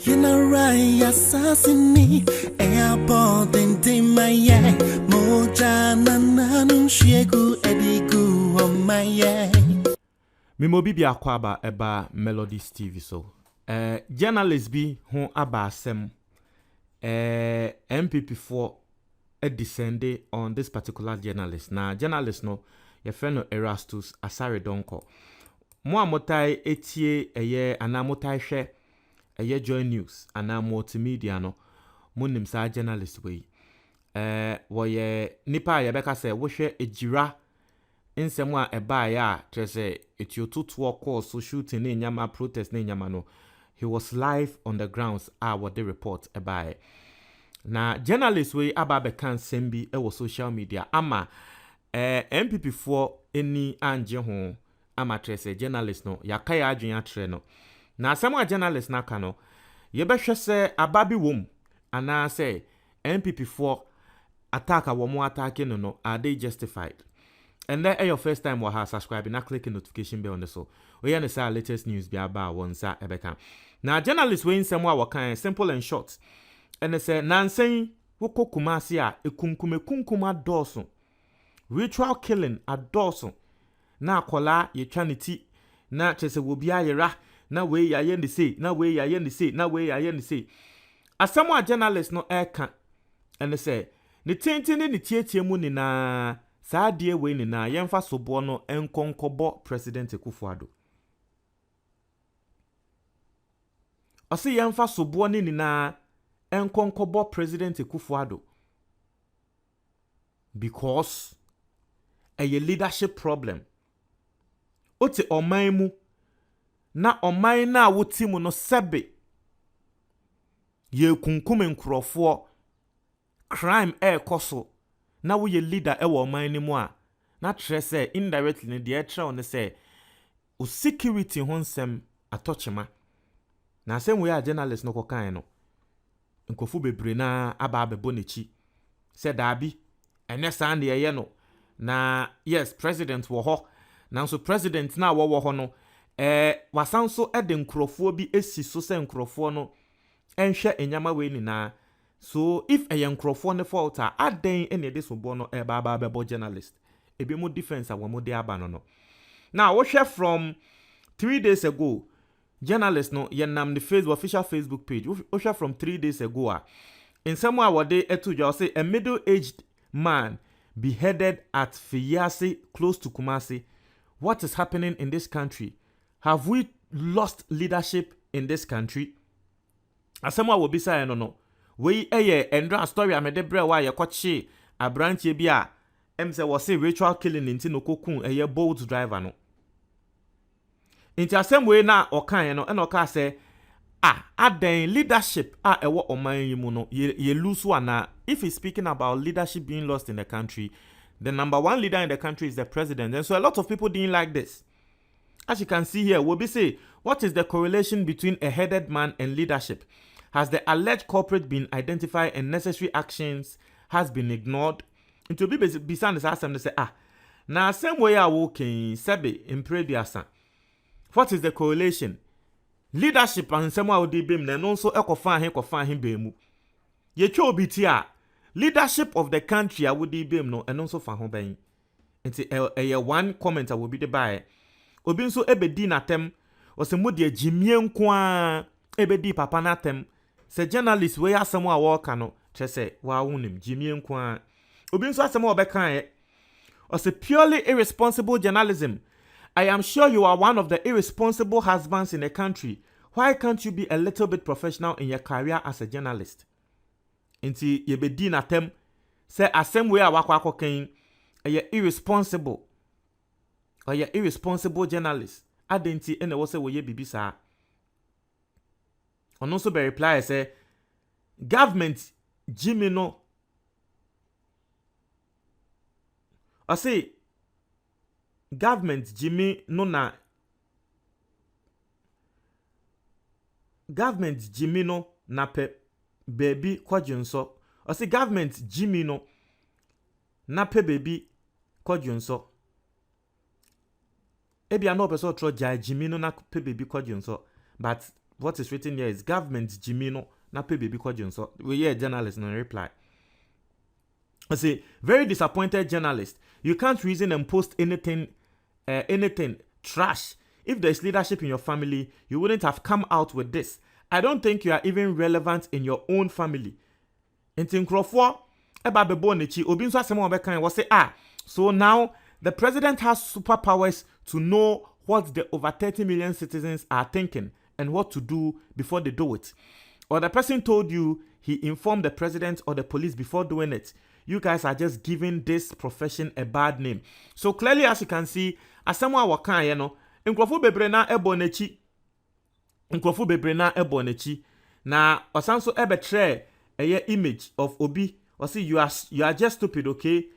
Yinarai assassini airport in my moja nananu shegu edigu on my Mimo bibi akwaba eba Melodies TV so. Journalist bi hon aba asem. MPP4 descended on this particular journalist. Now journalist no your friend no Erastus Asare Donko. Mo amotai etie eye anamotai hwe eye Joy News ana Multimedia no mo nim sa journalist we. Woye nipa ye beka se wo hwe ejira nsem a eba ya trese etiotutu call shooting ne nyama protest ne nyama no. He was live on the grounds what they report eba. Na journalist we aba be kan sembi e social media ama MPP4 eni anje ho ama trese journalist no yakaya adwen atre no na asem a journalist na ka no ye be hwe se ababi wom ana se MPP4 attack a womo attack no are they justified? And then your first time wa subscribe na click the notification bell on the so we hear the latest news be about one sa ebeka. Na journalist we nsem wa kan simple and short. And they say nansen woko kumasi a ekunkum adoso. Ritual killing adoso. Na akola ye twaniti na chese wo bia yera na we ya ye say na we ya ye say na we ya ye say. Asamo a journalist no eka. And they say ni tentene ni tietie mu ni na saa die we ni na yemfa sobo no enkonkobo President Akufo Addo. Ose yemfa sobo ni na enkonkobo President Akufo Addo. Because a leadership problem. Ote oman mu na oman na woti mu no sebe ye kunkum nkrofo crime koso na wo ye leader wo oman ni mu a na trese indirectly ne de tra on say o security honsem atochema na asem we a journalist no kokan no nkofu bebre na aba abebo nechi se dabi ene san de ye no na yes president wo ho na so president na wo ho no wasanso de nkrofo bi esi so se nkrofo no enhwe enyama we ni na. So if a young crofone ne fault are then any this will no baba journalist. A be more defense a one more de abano. Now what share from 3 days ago, journalist no yenam the Facebook official Facebook page. What share from 3 days ago in somewhere what they to just say a middle-aged man beheaded at Fiyasi close to Kumasi. What is happening in this country? Have we lost leadership in this country? As someone will be saying no. We endra story amede bre wa ye kwachi abrantie bi a emse wo say ritual killing nti no kokun bolt driver no nti asem we na okan no na oka say aden leadership ewo oman yi mu no ye lose one. If he's speaking about leadership being lost in the country, the number one leader in the country is the president, and so a lot of people didn't like this. As you can see here, we'll be say what is the correlation between a headed man and leadership? Has the alleged culprit been identified and necessary actions has been ignored? Into be beside this asem they say na same way I walking sebe in previousa. What is the correlation? Leadership and some how dey bem na no so ekofan him bemu. Ye twa obi ti a leadership of the country I would dey bem no and also fan ho ban. Nti one comment I will be the buy. Obi nso ebedi natem o se mo de agimie nko a ebedi papa natem. Se journalist we asemo a work no chese wa wonim jimie nko a obi nso asemo obekan e o se purely irresponsible journalism. I am sure you are one of the irresponsible husbands in the country. Why can't you be a little bit professional in your career as a journalist? Inti ye bedi natem se asem we a wakwa akokan ye irresponsible or ye irresponsible journalist adenti ene wo se wo ye bibi saa. On also be reply say government Jimmy no. I say government Jimmy no na government Jimmy no na pe baby kwadwonso. I say government Jimmy no na pe baby kwadwonso. Ebi ano person tro Jimmy no na pe baby kwadwonso. But what is written here is government Jimino na pay baby question. So we hear journalist no reply. I say very disappointed journalist. You can't reason and post anything trash. If there's leadership in your family, you wouldn't have come out with this. I don't think you are even relevant in your own family. Inti nkrofo eba bebo nechi obi nso asem obekan was say so now the president has superpowers to know what the over 30 million citizens are thinking and what to do before they do it. Or the person told you he informed the president or the police before doing it. You guys are just giving this profession a bad name. So clearly, as you can see, asemwa wakan ye no, nkrofo bebre na ebo nechi. Nkrofo bebre na ebo nechi. Na osanso ebetre a image of Obi. Or see, you are just stupid, okay?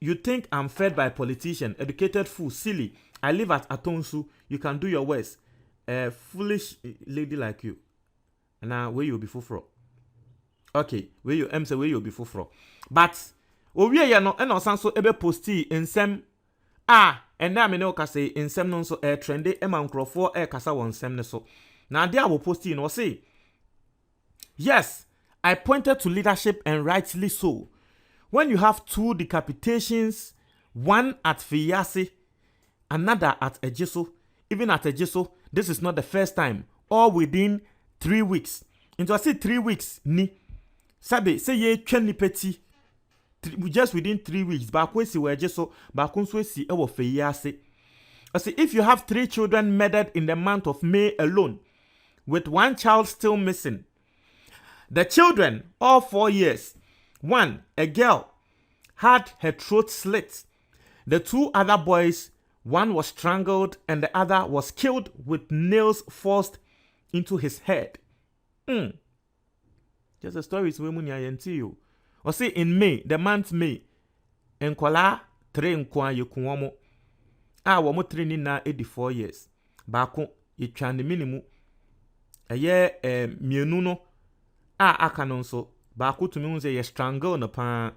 You think I'm fed by a politician, educated fool, silly. I live at Atonsu. You can do your worst. Foolish lady like you. Now, where you'll be full from? Okay, where you say where you'll be full from. But, we are no, and also ebe posti in sem. And now I know say in sem non so trendy, eman crofo kasa won sem ne so. Now, there I will posti in or say, yes, I pointed to leadership and rightly so. When you have 2 decapitations, one at Fiyasi, another at Ejiso, even at Ejiso, this is not the first time, all within 3 weeks. Into I say 3 weeks, ni. Sabe, say ye 20 peti, just within 3 weeks, back when si Ejiso, back when si ewo Fiyasi. I say, if you have 3 children murdered in the month of May alone, with 1 child still missing, the children, all 4 years, 1, a girl, had her throat slit. The 2 other boys, one was strangled and the other was killed with nails forced into his head. Just a story is you. Or say in May, the month May, enkwala 3 nkwa yekuomo. Wamo 3 ni na 84 years. Bako yitwande minimu. Mienu no. Aka no nso baako tumi hu say ye strangle no pa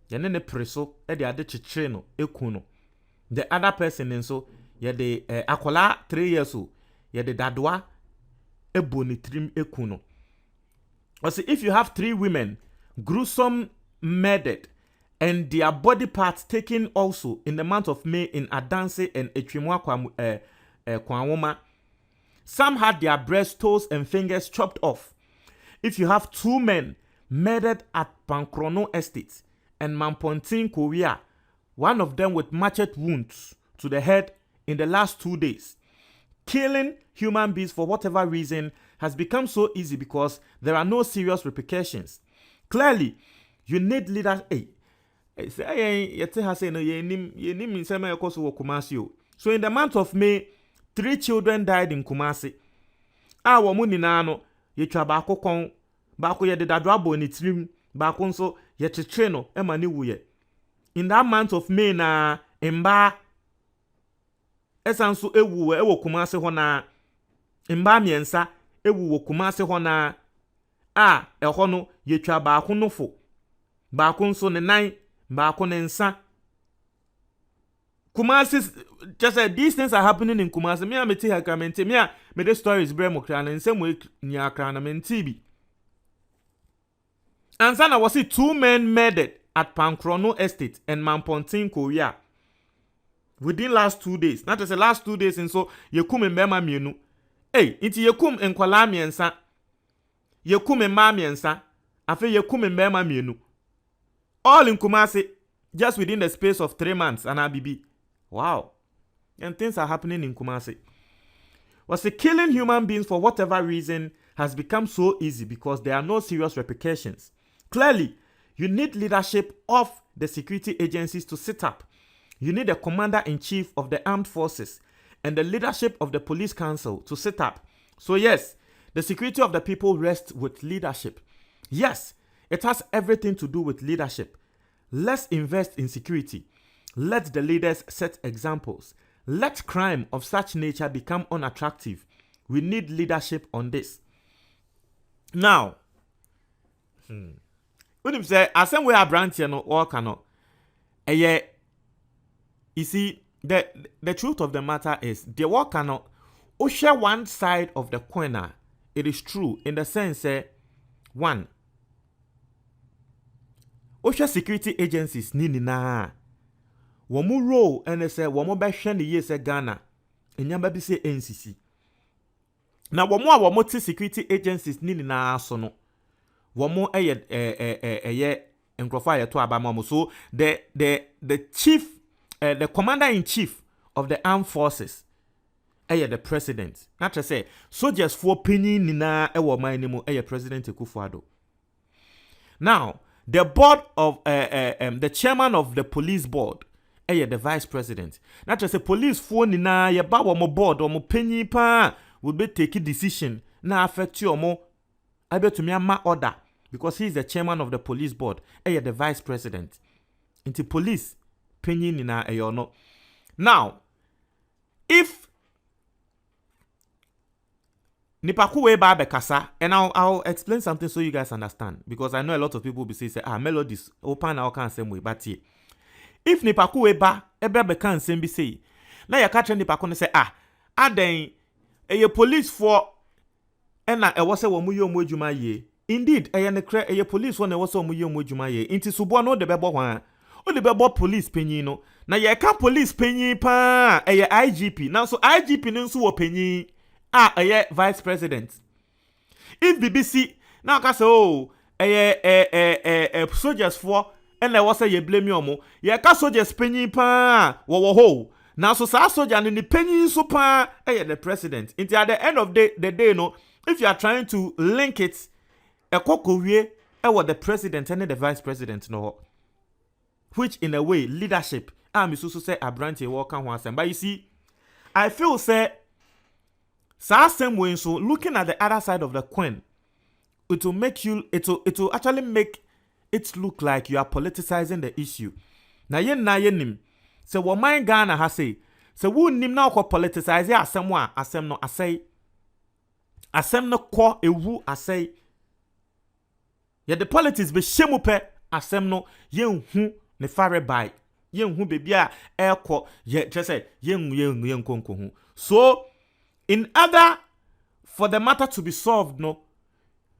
ye ne preso e de ade chichire no eku no. The other person nso ye de akola 3 years o ye de dadoa ebo ni trim eku no. Also, if you have 3 women gruesome murdered and their body parts taken also in the month of May in Adanse and Etwimwa Kwanwoma, some had their breasts, toes and fingers chopped off. If you have 2 men murdered at Pankrono Estate and Mampontin, Korea, one of them with machete wounds to the head in the last 2 days. Killing human beings for whatever reason has become so easy because there are no serious repercussions. Clearly, you need leaders. So in the month of May, 3 children died in Kumasi. Yetwa baako kon baako ye de dadwa bo ni trim baako nso ye cheche no e ma ni wuye. In that month of May na mba esanso ewu ewo Kumasi ho na mba miensa ewu wo Kumasi ho na eho no yetwa baako no fo baako nso ne nan baako ne nsa. Kumasi, just these things are happening in Kumasi. Me ameti hakamenti. Me the stories bre mokra na nsem we nyakra na menti bi. And sana was it 2 men murdered at Pankrono Estate and Mampontin, Korea within last 2 days. Not just the last 2 days, and so yekum mbema mienu. Inti yekum enkwala miensa. Yekum mma miensa. Afi yekum mbema mienu. All in Kumasi just within the space of 3 months and abibi. Wow. And things are happening in Kumasi. Killing human beings for whatever reason has become so easy because there are no serious repercussions. Clearly, you need leadership of the security agencies to sit up. You need a commander-in-chief of the armed forces and the leadership of the police council to sit up. So yes, the security of the people rests with leadership. Yes, it has everything to do with leadership. Let's invest in security. Let the leaders set examples. Let crime of such nature become unattractive. We need leadership on this. Now, when you say, as some way a branch no or cannot, you see, the truth of the matter is the work cannot o share one side of the coin, it is true in the sense one, o share security agencies ni na womu role and say womu be hwe ne yese Ghana enyamba bi say NCC na womu a womu ti security agencies ni na so no womu encrofa ye to abama. So the chief the commander in chief of the armed forces the president. Not to say soldiers for penny nina ewo man mu President Akufo Addo. Now the board of the chairman of the police board the vice president. Not to say police for nina ye ba wo mo board or mo penny pa will be taking decision na affect you mo abetumi ama order because he is the chairman of the police board the vice president. Into police penny nina no. Now if Nipakuwe ba bekasa, and I'll explain something so you guys understand, because I know a lot of people will be saying melodies open our can same way, but if Nipakuwe ba ebe bekan same be say na ya catch Nipaku ne say aden eye police for ena e wose wo mu yom adwuma ye indeed eye ne kra eye police for na wose wo mu yom adwuma ye inti subo no de bebo hwan o de bebo police penyin no na ye ka police penyin pa eye IGP now so IGP no nso wo penyin vice president. If BBC now can say soldiers for and there was a ye blame you mo ye ka soldiers penny pa wo ho now so sa soldier and the penny so pa the president until at the end of the day no if you are trying to link it kokowie what the president and the vice president no which in a way leadership me so say abrante work and one but you see I feel say same way, so looking at the other side of the coin, it will actually make it look like you are politicizing the issue. Na yen so what my Ghana has say, so who nim now ko politicize asem no ko ewu asay. Ye the politics be shemupe asem no yen hu ne fare by yen hu baby a ekọ ye just say yen konko hu. So in order for the matter to be solved, no,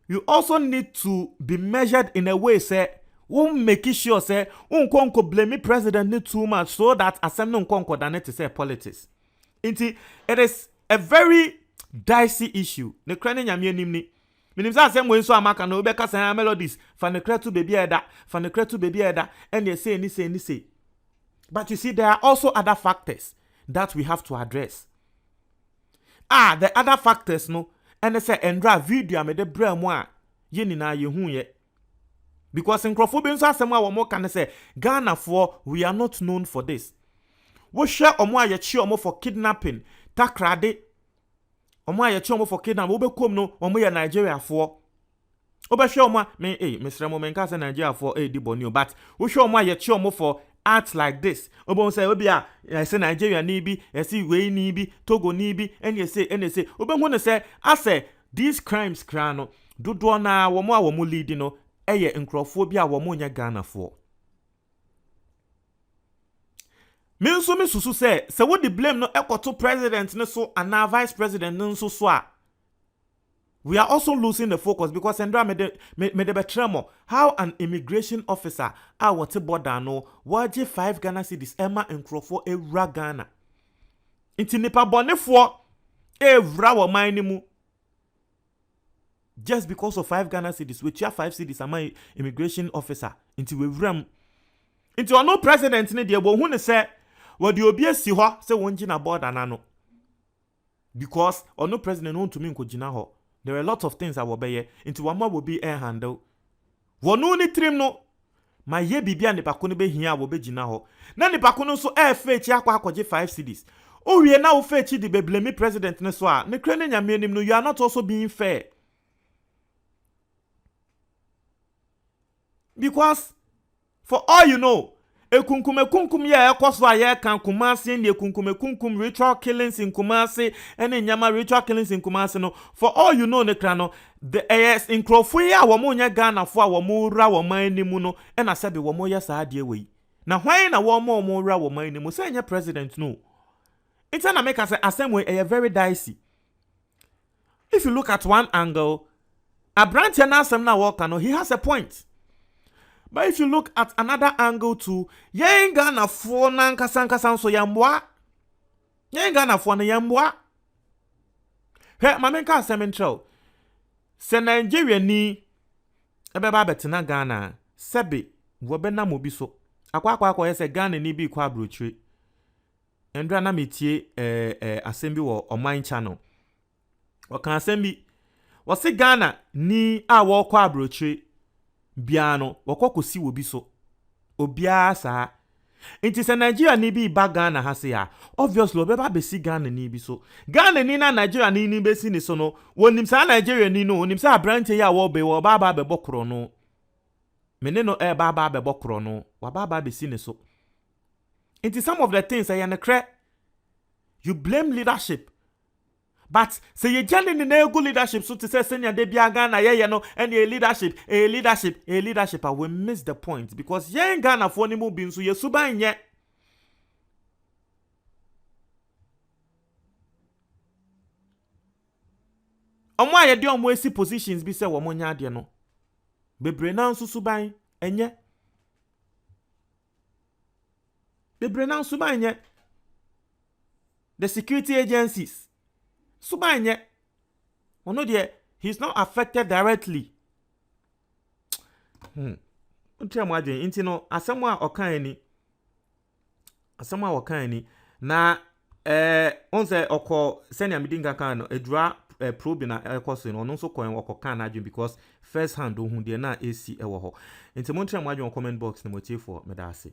you also need to be measured in a way, say, won't make sure, say, unkonko blame president need too much so that assembly unkonko than it to say politics. It is a very dicey issue. Ne krane nyamye nimni. Minim sa asem when so amaka no be kasa melodies, fa ne kretu baby eda, and they say ni say. But you see, there are also other factors that we have to address. The other factors no and they say endra video me de bra mu a ye nina ye hu ye because nkrofo so asem a wo mo kan say Ghana for we are not known for this. Wo hwe omo a ye chi omo for kidnapping takrade omo a ye chi omo for kidnapping wo be kom no omo ye Nigeria for wo be hwe omo me Mr. Mo men ka say Nigeria for di boni but wo hwe omo a ye chi omo for art like this. Obo say obi a say Nigeria ni bi, say we ni bi, Togo ni bi, and you say obo hu ne say say these crimes kra no dodo na wo mo a wo mo lead no eye nkrofo bi a wo mo nya Ghana for. Me susu say wo the blame no ekoto president ne so and vice president no so a we are also losing the focus because Sandra me de betremo how an immigration officer what border no waje 5 Ghana cedis Emma nkrofo ewra Ghana inti nipa bonefo evra wo man mu just because of 5 Ghana cedis we chia 5 cedis am immigration officer inti we wram inti ono president ne de bo hu ne say what the obi asi ho say won gina border na no because ono president won to me ko gina ho. There are a lot of things that will be here. Into one more will be air handle. Wonu ni trim no. Ma ye bibia ne pakunu be hia will be jina ho. Na ne pakunu so air fetch akwa akwaje 5 cedis. Oh we now fetch the be blame president ne so a. Ne krane nyame nim no you are not also being fair. Because for all you know, ekunkum ye ekwoso aye kan Kumasi ne ekunkum ritual killings in Kumasi and nyama ritual killings in Kumasi no for all you know ne kra no the AS nkrofo ya wo mo nya Ghana fo a wo mo ra wo man ni mu no e na sabe wo mo ya sa ade we na hwan na wo mo ra wo man ni mu say nya president no it's na make us asem we very dicey if you look at one angle, Abrante na asem na work he has a point. But if you look at another angle too, yen Ghana for na nkasa so yamboa. Yen Ghana for na yamboa. He mamenka asem ntrel. Se Nigeria ni ebeba betena Ghana, sebe wo be na mobi so. Akwa yese Ghana ni bi kwa brochire. Endra na metie asem bi wo online channel. Okan asem bi wo se Ghana ni a wo kwa brochire biano wakokosi wobi so obia sa enti se Nigeria ni bi ba Ghana ha se ya obviously obeba besi Ghana ni bi so Ghana ni na Nigeria ni besi ni so no wonim sa Nigeria ni no wonim sa Abrante ya wo be wo baba be bokro no mene no baba be bokro no wa baba besi ni so enti some of the things I na you blame leadership. But say you journey in a good leadership, so to say senior de Ghana, no, and a leadership, I will miss the point because ye Ghana for any move so you suba yet. Why you don't see positions be say womonya de no. Bebre na nso suban enye. Bebre na suba enye. The security agencies Subanye. Ono de he's not affected directly. Untia mo adwen nti no asem a okan ni na onse okọ senior midinga kan no edura probe na ekoso no no so kwan okokan na adwen because first hand ohun de na AC ewo ho. Nti mo ntia mo adwen comment box na mo tie for medase.